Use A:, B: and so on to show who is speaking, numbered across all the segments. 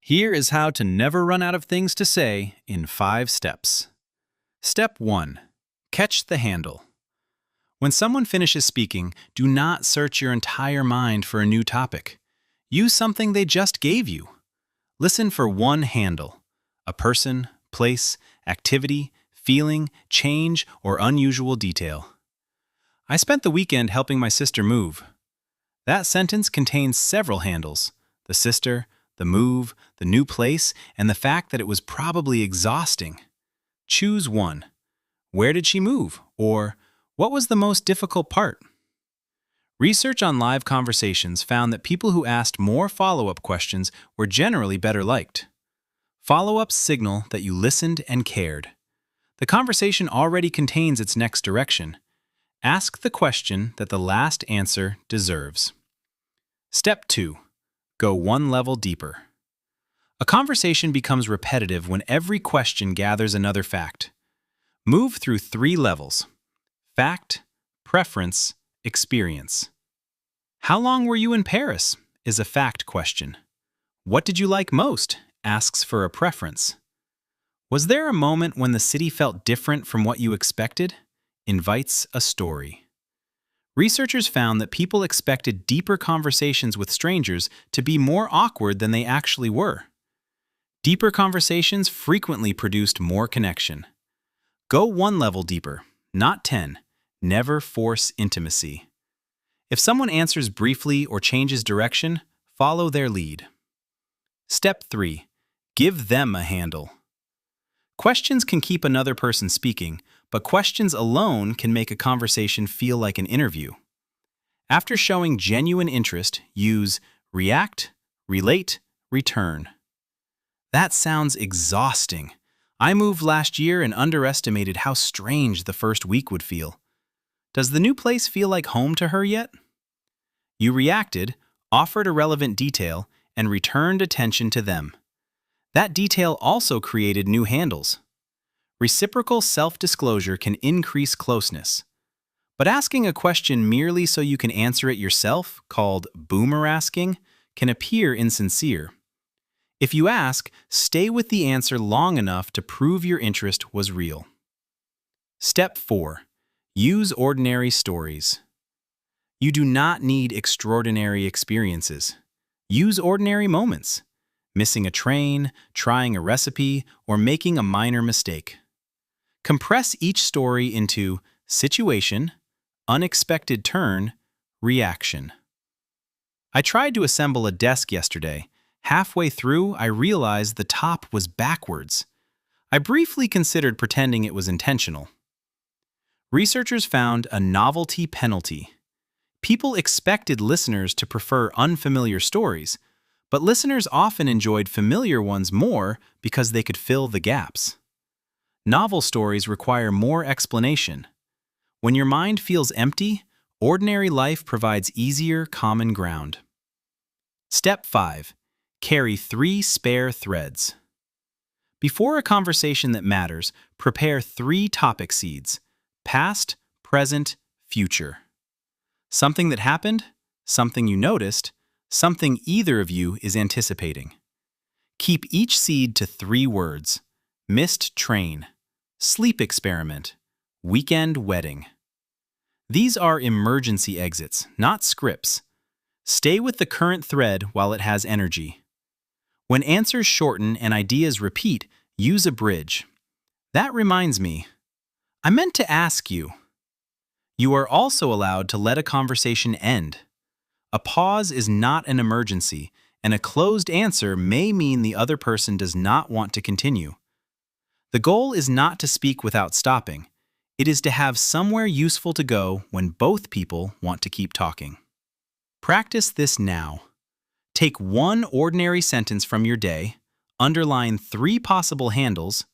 A: Here is how to never run out of things to say in 5 steps. Step 1. Catch the handle. When someone finishes speaking, do not search your entire mind for a new topic. Use something they just gave you. Listen for one handle: a person, place, activity, feeling, change, or unusual detail. I spent the weekend helping my sister move. That sentence contains several handles: the sister, the move, the new place, and the fact that it was probably exhausting. Choose one. Where did she move? Or, what was the most difficult part? Research on live conversations found that people who asked more follow-up questions were generally better liked. Follow-ups signal that you listened and cared. The conversation already contains its next direction. Ask the question that the last answer deserves. Step 2. Go one level deeper. A conversation becomes repetitive when every question gathers another fact. Move through 3 levels: fact, preference, experience. How long were you in Paris? Is a fact question. What did you like most? Asks for a preference. Was there a moment when the city felt different from what you expected? Invites a story. Researchers found that people expected deeper conversations with strangers to be more awkward than they actually were. Deeper conversations frequently produced more connection. Go one level deeper, not 10. Never force intimacy. If someone answers briefly or changes direction, follow their lead. Step 3. Give them a handle. Questions can keep another person speaking, but questions alone can make a conversation feel like an interview. After showing genuine interest, use react, relate, return. That sounds exhausting. I moved last year and underestimated how strange the first week would feel. Does the new place feel like home to her yet? You reacted, offered a relevant detail, and returned attention to them. That detail also created new handles. Reciprocal self-disclosure can increase closeness. But asking a question merely so you can answer it yourself, called Boomerasking, can appear insincere. If you ask, stay with the answer long enough to prove your interest was real. Step 4. Use ordinary stories. You do not need extraordinary experiences. Use ordinary moments: missing a train, trying a recipe, or making a minor mistake. Compress each story into situation, unexpected turn, reaction. I tried to assemble a desk yesterday. Halfway through, I realized the top was backwards. I briefly considered pretending it was intentional. Researchers found a novelty penalty. People expected listeners to prefer unfamiliar stories, but listeners often enjoyed familiar ones more because they could fill the gaps. Novel stories require more explanation. When your mind feels empty, ordinary life provides easier common ground. Step 5. Carry 3 spare threads. Before a conversation that matters, prepare 3 topic seeds: past, present, future. Something that happened, something you noticed, something either of you is anticipating. Keep each seed to 3 words: missed train, sleep experiment, weekend wedding. These are emergency exits, not scripts. Stay with the current thread while it has energy. When answers shorten and ideas repeat, use a bridge. That reminds me, I meant to ask you. You are also allowed to let a conversation end. A pause is not an emergency, and a closed answer may mean the other person does not want to continue. The goal is not to speak without stopping. It is to have somewhere useful to go when both people want to keep talking. Practice this now. Take one ordinary sentence from your day, underline 3 possible handles,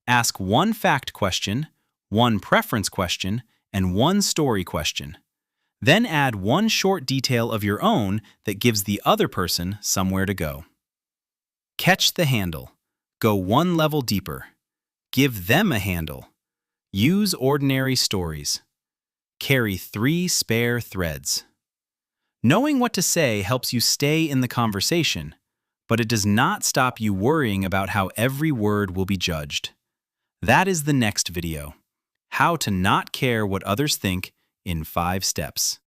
A: ask 1 fact question, 1 preference question, and 1 story question. Then add 1 short detail of your own that gives the other person somewhere to go. Catch the handle. Go one level deeper. Give them a handle. Use ordinary stories. Carry 3 spare threads. Knowing what to say helps you stay in the conversation, but it does not stop you worrying about how every word will be judged. That is the next video. How to not care what others think in 5 steps.